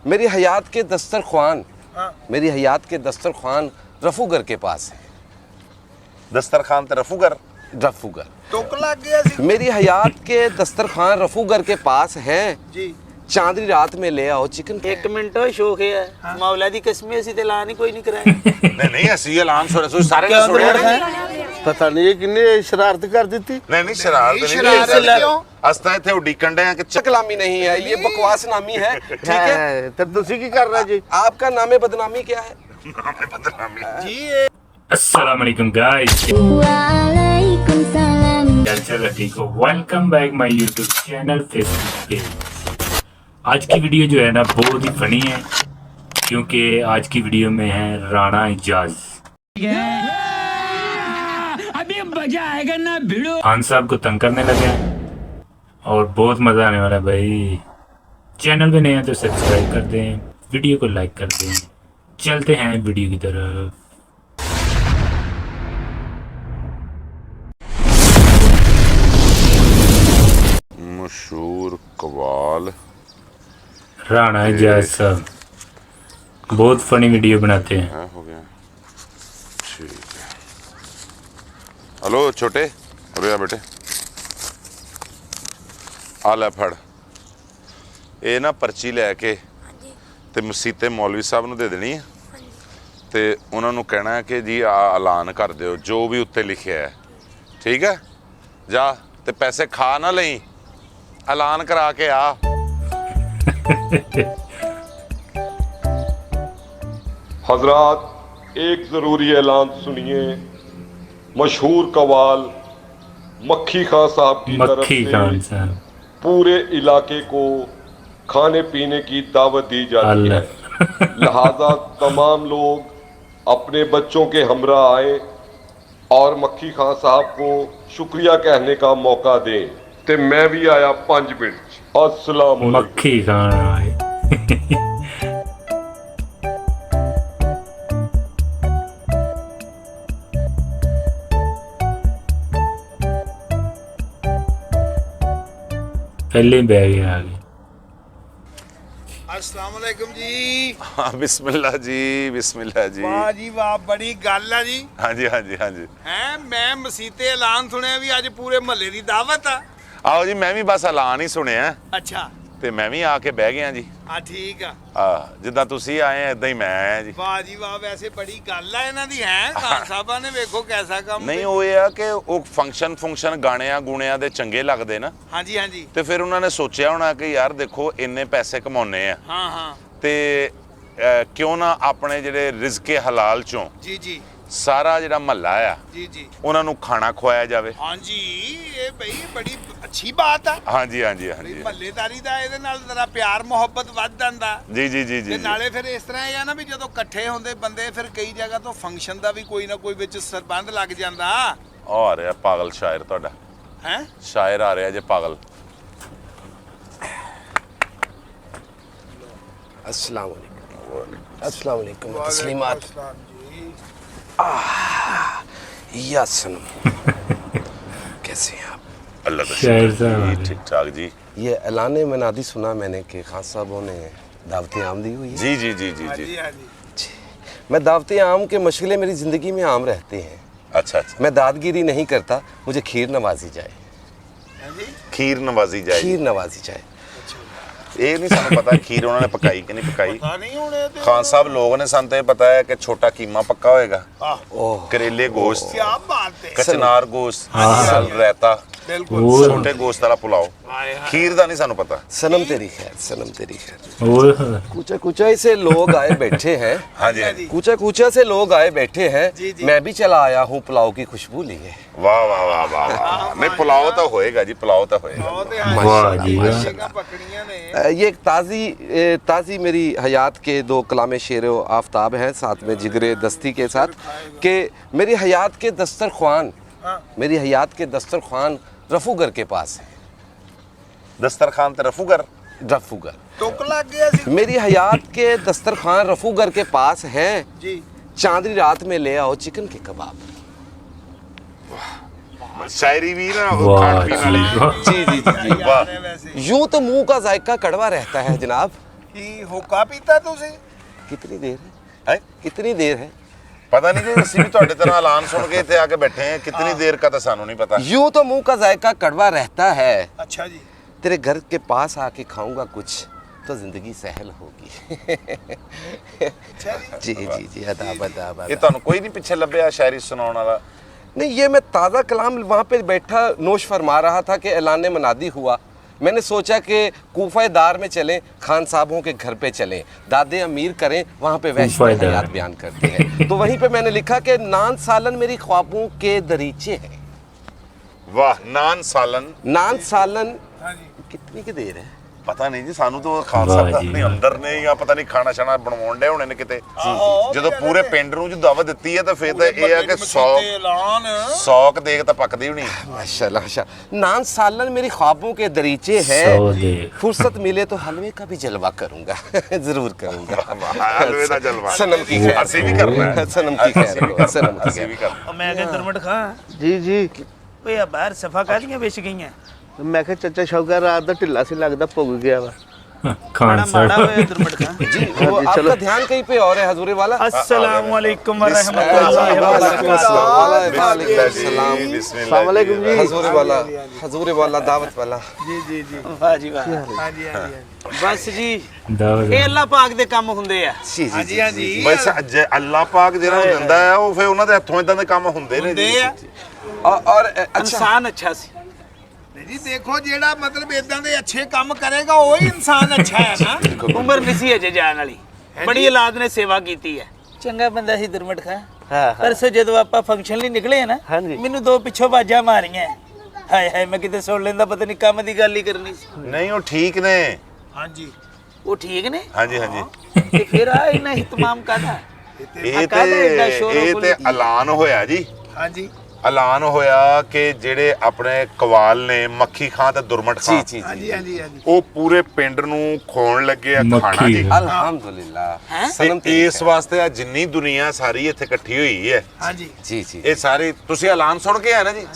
मेरी हयात के दस्तरख्वान मेरी हयात के दस्तरख्वान रफूगर के पास है। दस्तरखान ते रफूगर टोक लग गया मेरी हयात के दस्तरखान रफूगर के पास है जी। चांदनी रात में ले आओ चिकन। एक मिनट शौक है मौला दी कसम ਅਸੀਂ ਤੇ ਐਲਾਨ ਹੀ ਕੋਈ ਨਹੀਂ ਕਰਾਇਆ। नहीं ਅਸੀਂ ਐਲਾਨ ਸੁਣਿਆ ਸਾਰੇ ਨੇ ਸੁਣਿਆ। ਪਤਾ ਨਹੀਂ ਇਹ ਕਿੰਨੇ ਸ਼ਰਾਰਤ ਕਰ ਦਿੱਤੀ। नहीं शरारत नहीं ਅਸਤਾ ਇੱਥੇ ਉਡੀਕਣ ਦੇ ਆ ਕਿ कलामी नहीं है, ये बकवास नामी है। ठीक है ਤੇ ਤੁਸੀਂ ਕੀ ਕਰ ਰਹੇ ਜੀ? आपका नाम बदनामी क्या है? जी अस्सलाम वालेकुम गाइस। वालेकुम चलो ठीक हो, welcome back my YouTube channel Facebook page. आज की वीडियो जो है ना बहुत ही फनी है क्योंकि आज की वीडियो में है राणा इजाज। अभी मजा आएगा ना भिड़ो। खान साहब को तंग करने लगे हैं और बहुत मजा आने वाला है भाई। चैनल पे नए हैं तो सब्सक्राइब कर दें, वीडियो को लाइक कर दें। चलते हैं वीडियो की तरफ। मशहूर कवाल राणा इजाज साहब बहुत फनी वीडियो बनाते हैं। हो गया ठीक है। हेलो छोटे अरे आ बेटे आ ले फड़ ये ना पर्ची लैके ते मसीते मौलवी साहब नूं दे देनी है ते उन्हां नूं कहना है कि जी आ ऐलान कर दिओ जो भी उत्ते लिखिआ है। ठीक है जा ते पैसे खा ना लई, ऐलान करा के आ। हजरात एक ज़रूरी ऐलान सुनिए। मशहूर कवाल मक्खी खान साहब की तरफ मक्खी से खान साहब पूरे इलाके को खाने पीने की दावत दी जाती है, लिहाजा तमाम लोग अपने बच्चों के हमरा आए और मक्खी खान साहब को शुक्रिया कहने का मौका दें। ते मैं भी आया 5 मिनट। अस्सलाम वालेकुम। मक्खी खान आए। पहले बैग आ गए। अस्सलाम वालेकुम जी। हाँ बिस्मिल्लाह जी बिस्मिल्लाह जी। वाह जी वाह, बड़ी गल है जी। हाँ जी हाँ जी हाँ जी। हैं मैं मसीते ऐलान सुने भी अज पूरे महल्ले की दावत है। आओ जी मैं भी बस ऐलान ही सुनिया अच्छा ਤੇ ਮੈਂ ਵੀ ਆ ਕੇ ਬਹਿ ਗਿਆ ਜੀ। हाँ ठीक है। ਜਿੱਦਾਂ ਤੁਸੀਂ ਆਏ ਇਦਾਂ ਹੀ ਮੈਂ ਆਇਆ ਜੀ। वाह जी वाह, वैसे बड़ी गल है इन्हां दी। हैं खान साहबा ने वेखो कैसा काम। ਨਹੀਂ ਉਹ ਇਹ ਆ ਕਿ ਉਹ ਫੰਕਸ਼ਨ ਗਾਣਿਆਂ ਗੂਣਿਆਂ ਦੇ ਚੰਗੇ ਲੱਗਦੇ ਨਾ हाँ जी हाँ जी। ਤੇ ਫਿਰ ਉਹਨਾਂ ਨੇ ਸੋਚਿਆ ਹੋਣਾ ਕਿ ਯਾਰ ਦੇਖੋ ਇੰਨੇ ਪੈਸੇ ਕਮਾਉਣੇ ਆ हाँ हाँ ਤੇ ਕਿਉਂ ਨਾ ਆਪਣੇ ਜਿਹੜੇ ਰਿਜ਼ਕੇ ਹਲਾਲ ਚੋਂ जी जी ਸਾਰਾ ਜਿਹੜਾ ਮਹੱਲਾ ਆ जी जी। ਉਹਨਾਂ ਨੂੰ ਖਾਣਾ ਖਵਾਇਆ ਜਾਵੇ। हाँ जी ये भाई बड़ी अच्छी बात है। ਹਾਂਜੀ ਹਾਂਜੀ ਹਾਂਜੀ ਮਹੱਲੇਦਾਰੀ ਦਾ ਇਹਦੇ ਨਾਲ ਜ਼ਰਾ ਪਿਆਰ ਮੁਹੱਬਤ ਵੱਧ ਜਾਂਦਾ। ਜੀ ਜੀ ਜੀ ਤੇ ਜੀ ਨਾਲੇ ਫਿਰ ਇਸ ਤਰ੍ਹਾਂ ਇਹ ਆ ਨਾ ਵੀ ਜਦੋਂ ਇਕੱਠੇ ਹੁੰਦੇ ਬੰਦੇ ਫਿਰ ਕਈ ਜਗ੍ਹਾ ਤੋਂ ਫੰਕਸ਼ਨ ਦਾ ਵੀ ਕੋਈ ਨਾ ਕੋਈ ਵਿੱਚ ਸਰਬੰਧ ਲੱਗ ਜਾਂਦਾ। ਆ ਰਿਹਾ ਪਾਗਲ ਸ਼ਾਇਰ ਤੁਹਾਡਾ ਹੈ ਸ਼ਾਇਰ ਆ ਰਿਹਾ ਜੇ ਪਾਗਲ। अस्सलाम वालेकुम। अस्सलाम वालेकुम। तस्लीमात या सनम। कैसे हैं आप? अल्लाह का शायर शुक्र साहब जी, ठीक ठाक जी। ये ऐलान मनादी सुना मैंने कि खान साहबों ने दावत आम दी हुई है। जी जी जी जी जी। हाँ जी। मैं दावत आम के मशगले मेरी ज़िंदगी में आम रहते हैं। अच्छा अच्छा। मैं दादगिरी नहीं करता, मुझे खीर नवाजी जाए। खीर नवाजी जाए। खीर नवाजी जाए। ਇਹ ਨਹੀਂ ਸਾਨੂੰ ਪਤਾ ਖੀਰ ਉਹਨਾਂ ਨੇ ਪਕਾਈ ਕਿ ਨਹੀਂ ਪਕਾਈ। ਪਤਾ ਨਹੀਂ ਹੁਣ ਇਹ ਤੇ ਖਾਨ ਸਾਹਿਬ ਲੋਕ ਨੇ ਸਾਨੂੰ ਤਾਂ ਇਹ ਪਤਾ ਹੈ ਕਿ ਛੋਟਾ ਕੀਮਾ ਪੱਕਾ ਹੋਏਗਾ, ओह ਕਰੇਲੇ ਗੋਸ਼ਤ, ਕੀ ਬਾਤ ਹੈ। ਕਚਨਾਰ ਗੋਸ਼ਤ, ਸਲ ਰਾਇਤਾ, ਬਿਲਕੁਲ। ਛੋਟੇ ਗੋਸ਼ਤ ਵਾਲਾ ਪੁਲਾਓ। खीर ਦਾ नहीं सानू पता। सनम तेरी खैर, सनम तेरी खैर। और कूचा कूचा से लोग आए बैठे हैं। हाँ जी हाँ जी। कूचा कूचा से लोग आए बैठे हैं। जी, जी। मैं भी चला आया हूँ पुलाव की खुशबू लिए। वाह वाह वाह वाह वाह। नहीं पुलाव तो होएगा जी, पुलाव तो होएगा। वाह जी वाह। पकड़ियां ने ये एक ताज़ी मेरी हयात के 2 कलाम शेर व आफ्ताब हैं, साथ में जिगरे दस्ती के साथ कि मेरी हयात के दस्तरख्वान रफूगर के पास है। दस्तरखान ते रफूगर। टोक लग गया सी। मेरी हयात के दस्तरखान रफूगर के पास है जी। चांदनी रात में ले आओ चिकन के कबाब। शायरी भी ना वाह खान पीने वाली। जी वाह। जी जी जी जी। वाह। यूं तो मुंह का जायका कड़वा रहता है जनाब, ਕੀ ਹੋਕਾ ਪੀਤਾ ਤੁਸੀਂ? कितनी देर है? है? कितनी देर है? पता नहीं जी, ਅਸੀਂ ਵੀ ਤੁਹਾਡੇ ਤਰ੍ਹਾਂ ਐਲਾਨ ਸੁਣ ਕੇ ਇੱਥੇ ਆ ਕੇ ਬੈਠੇ हैं। कितनी देर का तो ਸਾਨੂੰ नहीं पता। यूं तो मुंह का जायका कड़वा रहता है, ਅੱਛਾ ਜੀ। तेरे घर के पास आके खाऊंगा कुछ तो जिंदगी सहल होगी। जी जी जी, अदाब अदाब ਇਹ अदाब। ਤੁਹਾਨੂੰ ਕੋਈ नहीं ਪਿੱਛੇ ਲੱਭਿਆ शायरी सुनाਉਣ वाला? नहीं, ये मैं ताज़ा कलाम वहाँ पे बैठा नोश फरमा रहा था कि ऐलान मनादी हुआ। मैंने सोचा कि कूफा दार में चलें, खान साहबों के घर पे चलें, दादे अमीर करें, वहाँ पे वैश्य कूफा दार। हयात बयान करते हैं। तो वहीं पे मैंने लिखा कि नान सालन मेरी ख्वाबों के दरीचे हैं। वाह, नान सालन। नान सालन हाँ जी। कितनी की देर है? ਪਤਾ ਨਹੀਂ ਜੀ, ਸਾਨੂੰ ਤਾਂ ਖਾਨ ਵਾਹ ਸਾਹਿਬ ਜੀ, ਦੇ ਅੰਦਰ ਨੇ ਜਾਂ ਪਤਾ ਨਹੀਂ ਖਾਣਾ ਛਾਣਾ ਬਣਵਾਉਣ ਦੇ ਹੋਣੇ ਨੇ ਕਿਤੇ। ਜਦੋਂ ਪੂਰੇ ਪਿੰਡ ਨੂੰ ਜੀ ਦਾਵਤ ਦਿੱਤੀ ਹੈ ਤਾਂ ਫਿਰ ਤਾਂ ਇਹ ਆ ਕਿ 100 ਕ ਦੇਖ ਤਾਂ ਪੱਕਦੀ ਵੀ ਨਹੀਂ। माशाल्लाह माशाल्लाह। नान सालन मेरी ख्वाबों के दरीचे सौ है, दे। फुर्सत मिले तो हलवे का भी जलवा करूंगा। जरूर करूंगा। ਹਲਵੇ ਦਾ ਜਲਵਾ सनम की खैर ਅਸੀਂ ਵੀ ਕਰਨਾ ਹੈ। सनम की खैर को, सनम की ਅਸੀਂ ਵੀ खैर। ਕਰਨਾ। मैं क्या दरमट खां ਜੀ ਜੀ ਓਏ ਆ ਬਾਹਰ ਸਫਾ ਕਾਦੀਆਂ ਵੇਚ ਗਈਆਂ? ਮੈਂ ਕਿਹਾ ਚਾਚਾ ਸ਼ੌਕਰ ਰਾਤ ਦਾ ਢਿੱਲਾ ਸੀ ਲੱਗਦਾ ਭੁੱਗ ਗਿਆ ਵਾ खान बड़ा माड़ा साहब हुआ दरमट खां। जी, वो आपका ध्यान कहीं पे और है हजूरे वाला। अस्सलाम वालेकुम व रहमतुल्लाहि व बरकातहू। अस्सलाम वालेकुम जी। हजूरे वाला दावत वाला। ਜੀ ਜੀ ਜੀ। वाह जी वाह। ਹਾਂਜੀ ਹਾਂਜੀ। बस जी दावत ਇਹ ਅੱਲਾਹ ਪਾਕ ਦੇ ਕੰਮ ਹੁੰਦੇ ਆ। जी जी ਹਾਂਜੀ जी ਹਾਂਜੀ। ਬਸ ਜੇ ਅੱਲਾਹ ਪਾਕ ਜਿਹੜਾ ਉਹ ਦਿੰਦਾ ਹੈ ਉਹ ਫਿਰ ਉਹਨਾਂ ਦੇ ਹੱਥੋਂ ਇਦਾਂ ਦੇ ਕੰਮ ਹੁੰਦੇ ਨੇ ਜੀ। ਹੁੰਦੇ ਆ। और अच्छा ਇਨਸਾਨ ਅੱਛਾ ਸੀ। ਨਹੀਂ ਜੀ ਦੇਖੋ ਜਿਹੜਾ ਮਤਲਬ ਇਦਾਂ ਦੇ ਅੱਛੇ ਕੰਮ ਕਰੇਗਾ ਉਹ ਹੀ ਇਨਸਾਨ ਅੱਛਾ ਹੈ ਨਾ। ਉਮਰ ਨਹੀਂ ਸੀ ਅਜੇ ਜਾਣ ਵਾਲੀ, ਬੜੀ ਔਲਾਦ ਨੇ ਸੇਵਾ ਕੀਤੀ ਹੈ। ਚੰਗਾ ਬੰਦਾ ਸੀ ਦਰਮਟ ਖਾਂ। ਹਾਂ ਪਰਸੋਂ ਜਦੋਂ ਆਪਾਂ ਫੰਕਸ਼ਨ ਲਈ ਨਿਕਲੇ ਆ ਨਾ, ਹਾਂਜੀ। ਮੈਨੂੰ ਦੋ ਪਿੱਛੋਂ ਬਾਜਾਂ ਮਾਰੀਆਂ। ਹਾਏ ਹਾਏ, ਮੈਂ ਕਿਤੇ ਸੁਣ ਲੈਂਦਾ, ਪਤਾ ਨਹੀਂ ਕੰਮ ਦੀ ਗੱਲ ਹੀ ਕਰਨੀ ਸੀ। ਨਹੀਂ ਉਹ ਠੀਕ ਨੇ। ਹਾਂਜੀ। ਉਹ ਠੀਕ ਨੇ ਹਾਂਜੀ ਹਾਂਜੀ। ਤੇ ਫਿਰ ਆ ਇੰਨਾ ਇhtਮਾਮ ਕਾਹਦਾ? ਇਹ ਕਾਹਦਾ ਏਡਾ ਸ਼ੋਰ ਤੇ ਗੁਲ? ਐਲਾਨ ਹੋਇਆ ਜੀ, ਹਾਂਜੀ। ਐਲਾਨ ਹੋਇਆ ਕਿ ਜਿਹੜੇ ਆਪਣੇ ਕਵਾਲ ਨੇ ਮੱਖੀ ਖਾਂ ਤੇ ਦੁਰਮਟ जी ਖਾਂ जी जी ਹਾਂਜੀ ਹਾਂਜੀ ਹਾਂਜੀ। ਉਹ ਪੂਰੇ ਪਿੰਡ ਨੂੰ ਖਵਾਉਣ ਲੱਗੇ ਆ ਖਾਣਾ ਜੀ। अल्हम्दुलिल्लाह। हैं? सनम ਤੇ ਇਸ ਵਾਸਤੇ ਆ ਜਿੰਨੀ ਦੁਨੀਆ ਸਾਰੀ ਇੱਥੇ ਇਕੱਠੀ ਹੋਈ ਹੈ, ਹਾਂਜੀ। जी जी ਇਹ ਸਾਰੇ ਤੁਸੀਂ ਐਲਾਨ ਸੁਣ ਕੇ ਆਏ ਨਾ ਜੀ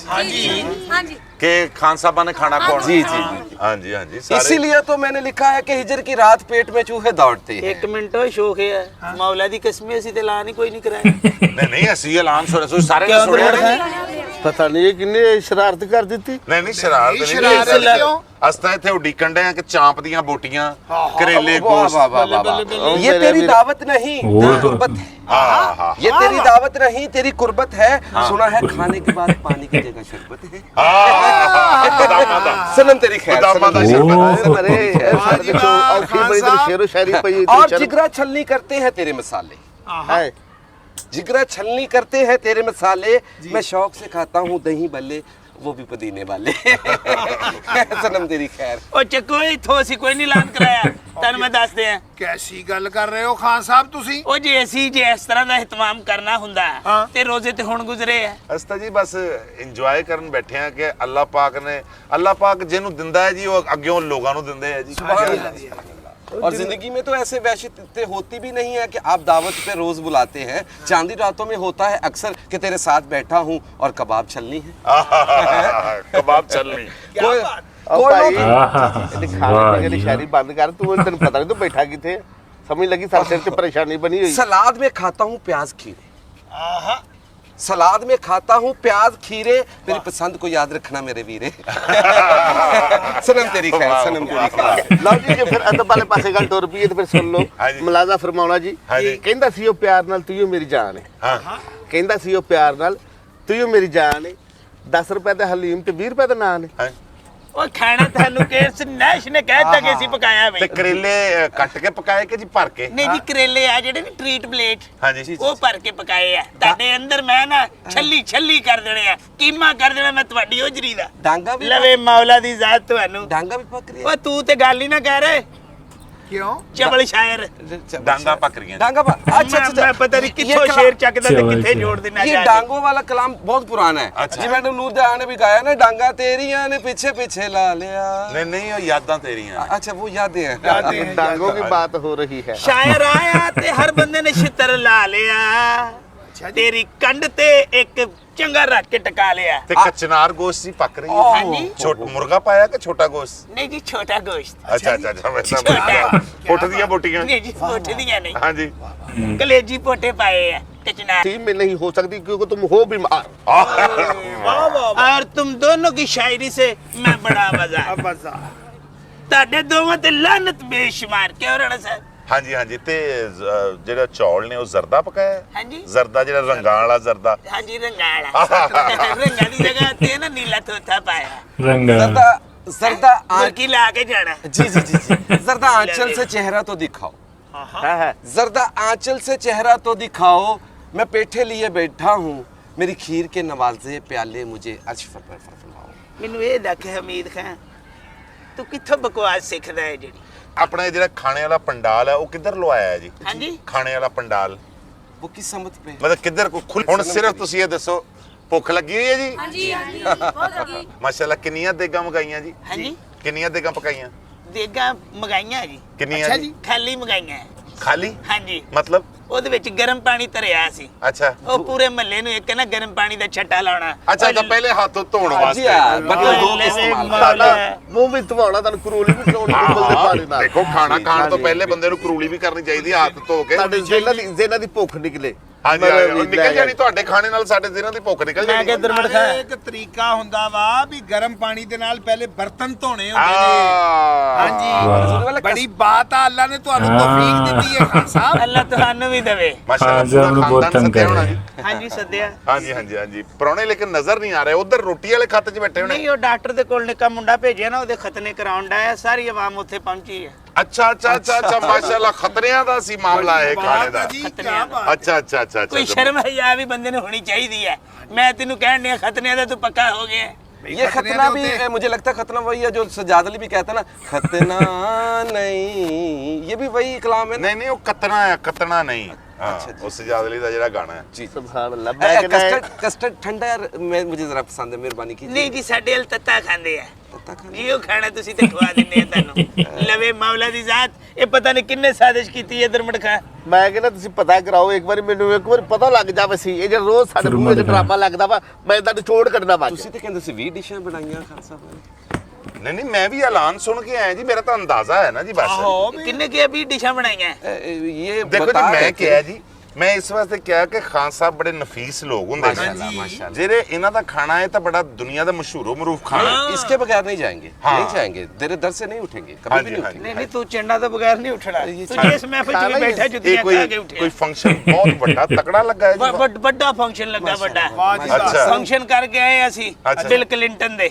ਹਾਂਜੀ। ਕਿ ਖਾਨ ਸਾਹਿਬਾਂ ਨੇ ਖਾਣਾ ਖਵਾਉਣਾ। जी जी जी। ਹਾਂਜੀ ਹਾਂਜੀ ਸਾਰੇ। इसीलिए तो मैंने लिखा है कि हिजर की रात पेट में चूहे दौड़ते हैं। ਇੱਕ ਮਿੰਟ ਓਏ ਸ਼ੌਕ ਹੈ ਮੌਲਾ ਦੀ ਕਸਮੀ, ਅਸੀਂ ਤੇ ਐਲਾਨ ਹੀ ਕੋਈ ਨਹੀਂ ਕਰਾਇਆ। ਨਹੀਂ ਨਹੀਂ ਅਸੀਂ ਐਲਾਨ ਸੁਣਿਆ, ਤੁਸੀਂ ਸਾਰੇ ਨੇ ਕਿਉਂ ਸੁਣਿਆ ਦਰਮਟ ਨਹੀਂ? ਖਾਂ? ਪਤਾ ਨਹੀਂ ਇਹ ਕਿੰਨੇ ਸ਼ਰਾਰਤ ਕਰ ਦਿੱਤੀ ਨਹੀਂ ਨਹੀਂ ਸ਼ਰਾਰਤ ਇਹ ਨਹੀਂ। ਸ਼ਰਾਰਤ ਕਿਉਂ? ਅਸੀਂ ਤਾਂ ਇੱਥੇ ਉਡੀਕਣ ਡਏ ਆ ਕਿ ਚਾਂਪ ਦੀਆਂ ਬੋਟੀਆਂ, ਕਰੇਲੇ वाह ਗੋਸ਼ਤ। वाह वाह वाह वाह। ये तेरी दावत नहीं, वो तेरी तो- कुर्बत है। हाँ हाँ ये तेरी दावत नहीं, तेरी कुर्बत है। सुना है खाने के बाद पानी की जगह शरबत है। ਬਦਾਮਾਂ ਦਾ। सनम तेरी खैर। बदामां दा सनम। शरबत। ਅਰੇ ਮਰੇ ਸਾਡੇ ਤੋਂ ਔਖੀ ਬੜੀ ਤੇ ਸ਼ੇਰੋ ਸ਼ਾਇਰੀ ਪਈ और जिगरा छलनी करते हैं तेरे मसाले, ਹੈ जिगरा छलनी करते हैं तेरे मसाले। मैं शौक से खाता हूँ दही भल्ले, वो भी पुदीने वाले। सनम तेरी खैर। ਉਹ ਚੱਕੋ ਇੱਥੋਂ ਅਸੀਂ ਕੋਈ ਨਹੀਂ ਐਲਾਨ ਕਰਾਇਆ, ਤੁਹਾਨੂੰ ਮੈਂ ਦੱਸਦੇ ਆ। ਕੈਸੀ ਗੱਲ ਕਰ ਰਹੇ ਹੋ ਖਾਨ ਸਾਹਿਬ ਤੁਸੀਂ? ਉਹ ਜੇ ਅਸੀਂ ਜੇ ਇਸ ਤਰ੍ਹਾਂ ਦਾ ਇhtਮਾਮ ਕਰਨਾ ਹੁੰਦਾ ਹਾਂ। ਤੇ ਰੋਜ਼ੇ ਤੇ ਹੁਣ ਗੁਜ਼ਰੇ ਆ। ਅਸੀਂ ਤਾਂ ਜੀ ਬਸ ਇੰਜੋਏ ਕਰਨ ਬੈਠੇ ਆ ਕਿ ਅੱਲਾਹ ਪਾਕ ਜਿਹਨੂੰ ਦਿੰਦਾ ਹੈ ਜੀ ਉਹ ਅੱਗਿਓਂ ਲੋਕਾਂ ਨੂੰ ਦਿੰਦੇ ਆ ਜੀ। और जिंदगी में तो ऐसे वैसे होती भी नहीं है कि आप दावत पे रोज बुलाते हैं। चांदी रातों में होता है अक्सर कि तेरे साथ बैठा हूँ और कबाब छलनी है। ਕਬਾਬ ਚੱਲਣੀ। कोई ਉਹ कोई ਭਾਈ लोग- ਇਹਦੀ ਖਾਣੇ ਪੀਣੇ ਦੀ ਸ਼ਾਇਰੀ ਬੰਦ ਕਰ ਤੂੰ, ਤੈਨੂੰ ਪਤਾ ਨਹੀਂ ਤੂੰ ਬੈਠਾ ਕਿੱਥੇ ਹੈ। ਸਮਝ ਲੱਗੀ ਸਾਡੇ ਸਿਰ 'ਚ ਪਰੇਸ਼ਾਨੀ ਬਣੀ ਹੋਈ। सलाद में खाता हूँ प्याज खीरे। सलाद में खाता हूँ प्याज खीरे। मेरी पसंद को याद रखना मेरे वीरे। सनम तेरी खैर। सनम तेरी खैर। ਲਓ ਜੀ ਜੇ ਫਿਰ ਅਦਬ ਵਾਲੇ ਪਾਸੇ ਗੱਲ ਟੁਰ ਪਈ ਤੇ ਫਿਰ ਸੁਣ ਲਓ। ਹਾਂਜੀ। ਮਲਾਜ਼ਾ ਫਰਮਾਉਣਾ ਜੀ। ਹਾਂਜੀ। ਕਹਿੰਦਾ ਸੀ ਉਹ ਪਿਆਰ ਨਾਲ ਤੂੰ ਮੇਰੀ ਜਾਨ ਹੈ। ਹਾਂ ਕਹਿੰਦਾ ਸੀ ਉਹ ਪਿਆਰ ਨਾਲ ਤੂੰ ਮੇਰੀ ਜਾਨ ਹੈ। 10 ਰੁਪਏ ਦਾ ਹਲੀਮ ਤੇ 20 ਰੁਪਏ ਦਾ ਨਾਨ ਹੈ। ਹਾਂ। ਉਹ ਖਾਣਾ ਤੁਹਾਨੂੰ ਕਿਸ ਨੈਸ਼ ਨੇ ਕਹਿਤਾ ਕਿ ਅਸੀਂ ਪਕਾਇਆ ਤੇ ਵੇ? ਕਰੇਲੇ ਕੱਟ ਕੇ ਪਕਾਏ ਕਿ ਜੀ ਭਰ ਕੇ? ਨਹੀਂ ਜੀ, ਕਰੇਲੇ ਆ ਜਿਹੜੇ ਨੇ ਟ੍ਰੀਟ ਪਲੇਟ, ਹਾਂਜੀ ਉਹ ਭਰ ਕੇ ਪਕਾਏ ਆ। ਤੁਹਾਡੇ ਅੰਦਰ ਮੈਂ ਨਾ ਛੱਲੀ ਕਰ ਦੇਣੇ ਆ, ਕੀਮਾ ਕਰ ਦੇਣਾ ਮੈਂ ਤੁਹਾਡੀ ਹੋਜਰੀ ਦਾ। डांगा भी ਲਵੇ ਮੌਲਾ ਦੀ ਜ਼ਾਤ ਤੁਹਾਨੂੰ। डांगा भी पक रही ਉਹ ਤੂੰ ਤੇ ਗੱਲ ਹੀ ਨਾ ਕਰ ਰਹੇ, ਕਿਉਂ? ਚਬਲ ਸ਼ਾਇਰ। है। ਡਾਂਗਾ ਪਕਰੀਆਂ। डांगा अच्छा अच्छा ਮੈਂ ਪਤਾ ਨਹੀਂ ये ਕਿੱਥੋਂ कलाम- ਸ਼ੇਰ ਚੱਕਦਾ ਤੇ चबल ਕਿੱਥੇ शायर। ਜੋੜ ਦੇਣਾ ये ਜਾ ਕੇ। डांगों वाला कलाम बहुत पुराना है। अच्छा। जी मैंने नूरजहां ने भी गाया ना, डांगा तेरियां ने पीछे पीछे ला लिया। ਨਹੀਂ ਨਹੀਂ ਉਹ ਯਾਦਾਂ ਤੇਰੀਆਂ। अच्छा वो यादें हैं। डांगों की बात हो रही है। ਸ਼ਾਇਰ ਆਇਆ ਤੇ ਹਰ ਬੰਦੇ ਨੇ ਛਿੱਤਰ ਲਾ ਲਿਆ। ਤੇਰੀ ਕੰਡ ਤੇ ਇੱਕ ਚੰਗਾ ਰੱਖ ਕੇ ਟਕਾ ਲਿਆ। ਤੇ ਕਚਨਾਰ ਗੋਸ਼ਤ ਸੀ ਪੱਕ ਰਹੀ ਹੈ ਹਾਂਜੀ ਛੋਟਾ ਮੁਰਗਾ ਪਾਇਆ ਕਿ ਛੋਟਾ ਗੋਸ਼ਤ? ਨਹੀਂ ਜੀ ਛੋਟਾ ਗੋਸ਼ਤ। ਅੱਛਾ ਮੈਂ ਸਮਝ ਫੁੱਟ ਦੀਆਂ ਬੋਟੀਆਂ ਨਹੀਂ ਜੀ ਫੁੱਟ ਦੀਆਂ ਨਹੀਂ, ਹਾਂਜੀ ਕਲੇਜੀ ਪੋਟੇ ਪਾਏ ਆ कचनार। टीम में नहीं हो सकती क्योंकि तुम हो बीमार। और तुम दोनों की शायरी से मैं बड़ा मजा ਤੁਹਾਡੇ ਦੋਵਾਂ ਤੇ ਲਾਨਤ ਬੇਸ਼ੁਮਾਰ। ਕਿਉਂ ਰਾਣਾ ਸਾਹਿਬ? ਹਾਂਜੀ ਤੇ ਜਿਹੜਾ ਚੌਲ ਨੇ ਉਹ ਜ਼ਰਦਾ ਪਕਾਇਆ ਹੈ? ਹਾਂਜੀ ਜ਼ਰਦਾ ਜਿਹੜਾ ਰੰਗਾਂ ਵਾਲਾ ਜ਼ਰਦਾ। ਹਾਂਜੀ ਰੰਗਾਂ ਵਾਲਾ। ਰੰਗਾਂ ਦੀ ਜਗ੍ਹਾ ਤੇ ਨਾ ਨੀਲਾ ਤੋਤਾ ਪਾਇਆ। जर्दा जर्दा मुर्गी ला के जाना। जी जर्दा आंचल से चेहरा तो दिखाओ, जर्दा आंचल से चेहरा तो दिखाओ, मैं पेठे लिए बैठा हूँ, मेरी खीर के नवाजे प्याले मुझे अर्श पर फरमाओ। ਮੈਨੂੰ ਇਹ ਦੱਸ ਹਮੀਦ ਖਾਨ ਤੂੰ ਕਿੱਥੋਂ ਬਕਵਾਸ ਸਿੱਖਦਾ ਹੈ ਜਿਹੜੀ? ਆਪਣਾ ਇਹ ਜਿਹੜਾ ਖਾਣੇ ਵਾਲਾ ਪੰਡਾਲ ਹੈ ਉਹ ਕਿੱਧਰ ਲਵਾਇਆ ਹੈ ਜੀ? ਹਾਂਜੀ ਖਾਣੇ ਵਾਲਾ ਪੰਡਾਲ वो किस समत पे? ਮਤਲਬ ਕਿੱਧਰ ਹੁਣ ਸਿਰਫ ਤੁਸੀਂ ਇਹ ਦੱਸੋ ਭੁੱਖ ਲੱਗੀ ਹੋਈ ਹੈ ਜੀ? ਹਾਂਜੀ ਬਹੁਤ ਲੱਗੀ। ਮਾਸ਼ਾਅੱਲਾ ਕਿੰਨੀਆਂ ਦੇਗਾਂ ਮਗਾਈਆਂ ਜੀ? ਹਾਂਜੀ ਕਿੰਨੀਆਂ ਦੇਗਾਂ ਪਕਾਈਆਂ? ਦੇਗਾ ਮਗਾਈਆਂ ਜੀ। ਕਿੰਨੀਆਂ ਜੀ? ਖਾਲੀ ਮਗਾਈਆਂ। ਖਾਲੀ? ਹਾਂਜੀ ਮਤਲਬ ਉਹਦੇ ਵਿੱਚ ਗਰਮ ਪਾਣੀ ਧਰਿਆ ਸੀ। ਅੱਛਾ ਉਹ ਪੂਰੇ ਮਹੱਲੇ ਨੂੰ ਇੱਕ ਨਾ ਗਰਮ ਪਾਣੀ ਦਾ ਛੱਟਾ ਲਾਉਣਾ। ਅੱਛਾ ਤਾਂ ਪਹਿਲੇ ਹੱਥ ਧੋਣ जी ਵਾਸਤੇ। हाँ, बर्तन धो के इस्तेमाल ਮੌਲਾ। मुंह भी धवाना तन करोली भी धवाना उबलदे पानी नाल। ਦੇਖੋ ਖਾਣਾ ਖਾਣ ਤੋਂ ਪਹਿਲੇ ਬੰਦੇ ਨੂੰ ਕਰੂਲੀ ਵੀ ਕਰਨੀ ਚਾਹੀਦੀ ਹੈ ਹੱਥ ਧੋ ਕੇ। ਸਾਡੇ ਜ਼ੇਨਾ ਦੀ ਭੁੱਖ ਨਿਕਲੇ। ਹਾਂਜੀ ਉਹ ਨਿਕਲ ਜਾਣੀ ਤੁਹਾਡੇ ਖਾਣੇ ਨਾਲ ਸਾਡੇ ਦਿਨਾਂ ਦੀ ਭੁੱਖ ਨਿਕਲ ਮੈਂ ਜਾਣੀ। ਕਿਹਾ ਦਰਮੜ ਖਾ ਇੱਕ ਤਰੀਕਾ ਹੁੰਦਾ ਵਾ ਵੀ ਗਰਮ ਪਾਣੀ ਦੇ ਨਾਲ ਪਹਿਲੇ ਬਰਤਨ ਧੋਣੇ ਹੁੰਦੇ ਨੇ। ਹਾਂਜੀ ਬੜੀ ਬਾਤ ਆ, ਅੱਲਾ ਨੇ ਤੁਹਾਨੂੰ ਤੌਫੀਕ ਦਿੱਤੀ ਹੈ ਖਾਨ ਸਾਹਿਬ। ਅੱਲਾ ਤੁਹਾਨੂੰ ਵੀ ਦੇਵੇ। ਮਾਸ਼ਾਅੱਲਾ ਸਾਹਿਬ ਨੂੰ ਬਹੁਤ ਤੰਗ ਕਰ ਰਹੇ। ਹਾਂਜੀ ਸੱਦਿਆ। ਹਾਂਜੀ ਪ੍ਰਾਹੁਣੇ ਲੇਕਿਨ ਨਜ਼ਰ ਨਹੀਂ ਆ ਰਹੇ ਉਧਰ ਰੋਟੀ ਵਾਲੇ ਖੱਤ 'ਚ ਬੈਠੇ ਹੋਣੇ। ਨਹੀਂ ਉਹ ਡਾਕਟਰ ਦੇ ਕੋਲ ਨਿੱਕਾ ਮੁੰਡਾ ਭੇਜਿਆ ਨਾ, ਉਹਦੇ ਖਤਨੇ ਕਰਾਉਣ ਦਾ ਸਾਰੀ ਆਵਾਮ ਉੱਥੇ ਪਹੁੰਚੀ ਹੈ। ਅੱਛਾ ਮਾਸ਼ਾਅੱਲਾ ਖਤਰਿਆਂ ਦਾ ਸੀ ਮਾਮਲਾ ਇਹ ਖਾਣੇ ਦਾ। ਜੀ ਕੀ ਬਾਤ। ਅੱਛਾ ਕੋਈ ਸ਼ਰਮ ਹਯਾ ਵੀ ਬੰਦੇ ਨੂੰ ਹੋਣੀ ਚਾਹੀਦੀ ਹੈ। ਮੈਂ ਤੈਨੂੰ ਕਹਿਣ ਡਿਆ ਖਤਨੇ ਦਾ ਤੂੰ ਪੱਕਾ ਹੋ ਗਿਆ। ये खतना भी मुझे लगता है खतना वही है जो सजाद अली भी कहता है ना, खतना नहीं, ये भी वही कलाम है ना। ਨਹੀਂ ਉਹ ਕਤਨਾ ਨਹੀਂ। ਹਾਂ ਉਸ ਸਜਾਦ ਅਲੀ ਦਾ ਜਿਹੜਾ ਗਾਣਾ ਹੈ जी सुभान अल्लाह। मैं कहना है कस्टर्ड ठंडा यार, मैं मुझे जरा पसंद है, मेहरबानी कीजिए। ਨਹੀਂ ਜੀ ਸਾਡੇ ਹਲ ਤੱਤਾ ਖਾਂਦੇ ਆ। ਜੀ ਉਹ ਖਾਣਾ ਤੁਸੀਂ ਤੇ ਖਵਾ ਦਿੰਦੇ ਆ ਤੁਹਾਨੂੰ। ਲਵੇ ਮੌਲਾ ਦੀ ਜ਼ਾਤ। ਇਹ ਪਤਾ ਨਹੀਂ ਕਿੰਨੇ ਸਾਜ਼ਿਸ਼ ਕੀਤੀ ਹੈ ਦਰਮੜ ਖਾ। ਮੈਂ ਕਹਿੰਦਾ ਤੁਸੀਂ ਪਤਾ ਕਰਾਓ ਇੱਕ ਵਾਰੀ, ਮੈਨੂੰ ਇੱਕ ਵਾਰੀ ਪਤਾ ਲੱਗ ਜਾਵੇ ਸੀ ਇਹ ਜਿਹੜਾ ਰੋਜ਼ ਸਾਡੇ ਮੂੰਹ 'ਚ ਡਰਾਮਾ ਲੱਗਦਾ ਵਾ, ਮੈਂ ਤਾਂ ਨਿਚੋੜ ਕੱਢਣਾ ਵਾ। ਤੁਸੀਂ ਤੇ ਕਹਿੰਦੇ ਸੀ 20 ਡਿਸ਼ਾਂ ਬਣਾਈਆਂ ਖਾਨ ਸਾਹਿਬ ਨੇ। ਨਹੀਂ ਮੈਂ ਵੀ ਐਲਾਨ ਸੁਣ ਕੇ ਆਇਆ ਜੀ, ਮੇਰਾ ਤਾਂ ਅੰਦਾਜ਼ਾ ਹੈ ਨਾ ਜੀ ਬਸ। ਕਿੰਨੇ ਕੀ 20 ਡਿਸ਼ਾਂ ਬਣਾਈਆਂ? ये ਦੇਖੋ ਜੀ बता ਮੈਂ रहे थे। ਕਿਹਾ ਜੀ, ਮੈਂ ਇਸ ਵਾਸਤੇ ਕਿਹਾ ਕਿ ਖਾਨ ਸਾਹਿਬ ਬੜੇ ਨਫੀਸ ਲੋਕ ਹੁੰਦੇ माशाल्लाह, ਨੇ माशाल्लाह। ਜਿਹੜੇ ਇਹਨਾਂ ਦਾ ਖਾਣਾ ਹੈ ਤਾਂ ਬੜਾ ਦੁਨੀਆ ਦਾ ਮਸ਼ਹੂਰੋ ਮਰੂਫ ਖਾਣਾ ਹੈ। इसके बगैर नहीं जाएंगे, हाँ। नहीं जाएंगे, तेरे दर से नहीं उठेंगे, कभी हाँ भी जी, नहीं हाँ उठेंगे। ਨਹੀਂ ਨਹੀਂ ਤੂੰ ਚੰਡਾ ਤੋਂ ਬਗੈਰ ਨਹੀਂ ਉੱਠਣਾ। ਤੂੰ ਜਿਸ ਮਹਿਫਿਲ 'ਚ ਵੀ ਬੈਠਾ ਇਹ ਜੁੱਤੀਆਂ ਖਾ ਕੇ ਉੱਠਿਆ। ਕੋਈ ਫੰਕਸ਼ਨ ਬਹੁਤ ਵੱਡਾ ਤਕੜਾ ਲੱਗਾ ਹੈ ਜੀ। ਵੱਡਾ ਫੰਕਸ਼ਨ ਲੱਗਾ ਵੱਡਾ। ਅੱਛਾ ਫੰਕਸ਼ਨ ਕਰਕੇ ਆਏ ਅਸੀਂ ਅੱਛਾ। ਬਿਲ ਕਲਿੰਟਨ ਦੇ।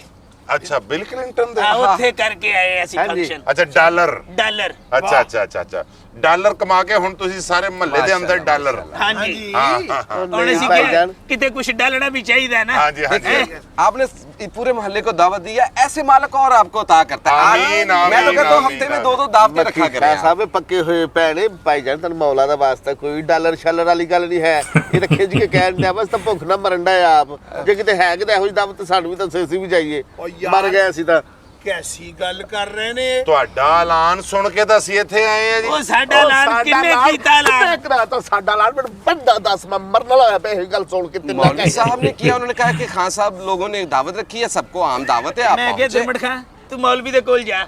ਅੱਛਾ ਬਿਲ ਕਲਿੰਟਨ ਦੇ। ਉੱਥੇ ਕਰਕੇ ਆਏ ਅਸੀਂ ਹਾਂਜੀ। ਫੰਕਸ਼ਨ। ਅੱਛਾ ਡਾਲਰ। ਡਾਲਰ। ਅੱਛਾ ਡਾਲਰ ਕਮਾ ਕੇ ਹੁਣ ਤੁਸੀਂ ਸਾਰੇ ਮਹੱਲੇ ਦੇ ਅੰਦਰ ਡਾਲਰ। ਹਾਂਜੀ ਹਾਂ ਹੁਣ ਅਸੀਂ ਭਾਈਜਾਨ। ਕਿਤੇ ਕੁਝ ਡਾਲਣਾ ਵੀ ਚਾਹੀਦਾ ਨਾ। ਹਾਂਜੀ देखिए, आपने पूरे मोहल्ले को दावत दी है, ऐसे मालक और आपको अता करता है। आमीन, मैं तो आमीन, कहता हूँ आमीन, हफ्ते में आमीन। 2 दावतें रखा करें आप। ਸਾਹਿਬ ਪੱਕੇ ਹੋਏ ਭੈਣੇ ਭਾਈਜਾਨ, ਤਨ ਮੌਲਾ ਦਾ ਵਾਸਤਾ ਕੋਈ ਡਾਲਰ ਸ਼ਾਲਰ ਵਾਲੀ ਗੱਲ ਨਹੀਂ ਹੈ। ਇਹ ਤਾਂ ਖਿੱਚ ਕੇ ਕਹਿਣ ਦਿਆ ਬਸ, ਤਾਂ ਭੁੱਖ ਨਾ ਮਰਨ ਦਾ ਆਪ। ਜੇ ਕਿਤੇ ਹੈ ਕਿਤੇ ਇਹੋ ਜਿਹੀ ਦਾਵਤ ਸਾਨੂੰ ਵੀ ਤਾਂ ਅਸੀਂ ਵੀ ਜਾਈਏ। ਓ ਯਾਰ। ਮਰ ਗਏ ਅਸੀਂ ਤਾਂ। ਕੈਸੀ ਗੱਲ ਕਰ ਰਹੇ ਨੇ। ਤੁਹਾਡਾ ਐਲਾਨ ਸੁਣ ਕੇ ਤਾਂ ਅਸੀਂ ਇੱਥੇ ਆਏ ਆ ਜੀ। ਉਹ ਸਾਡਾ ਐਲਾਨ ਕਿੰਨੇ ਕੀਤਾ ਐਲਾਨ? ਕਰਾਤਾ ਸਾਡਾ ਐਲਾਨ, ਮੈਨੂੰ ਬੰਦਾ ਦੱਸ ਮੈਂ मरने वाला पे गल सुन के तिन्ना मौलवी साहब ने किया, उन्होंने कहा कि खान साहब लोगों ने दावत रखी है, सबको आम दावत है, आप ਮੈਂ ਕਿਹਾ पहुंचे। ਦਰਮੜ ਖਾਂ ਤੂੰ ਮੌਲਵੀ ਦੇ ਕੋਲ ਜਾ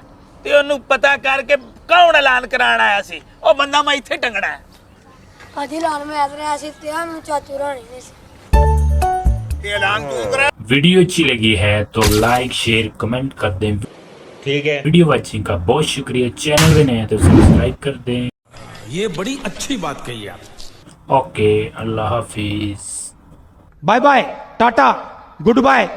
ਤੇ ਉਹਨੂੰ ਪਤਾ ਕਰਕੇ ਕੌਣ ਐਲਾਨ ਕਰਾਉਣ ਆਇਆ ਸੀ। ਉਹ ਬੰਦਾ ਮੈਂ ਇੱਥੇ ਟੰਗਣਾ ਹੈ। ਅਜੀ ਲਾਲ ਮੈਂ ਆਦਰੇ ਅਸੀਂ ਤੇ ਹਮ ਚਾਚੂ ਰਾਣੀ ਨੇ ਸੀ। ਇਹ ਐਲਾਨ ਤੂੰ ਕਰਾ। वीडियो अच्छी लगी है तो लाइक शेयर कमेंट कर दें। ठीक है। वीडियो वॉचिंग का बहुत शुक्रिया। चैनल पे नए हैं तो सब्सक्राइब कर दें। ये बड़ी अच्छी बात कही आप। ओके, अल्लाह हाफिज। Bye bye, tata, good bye.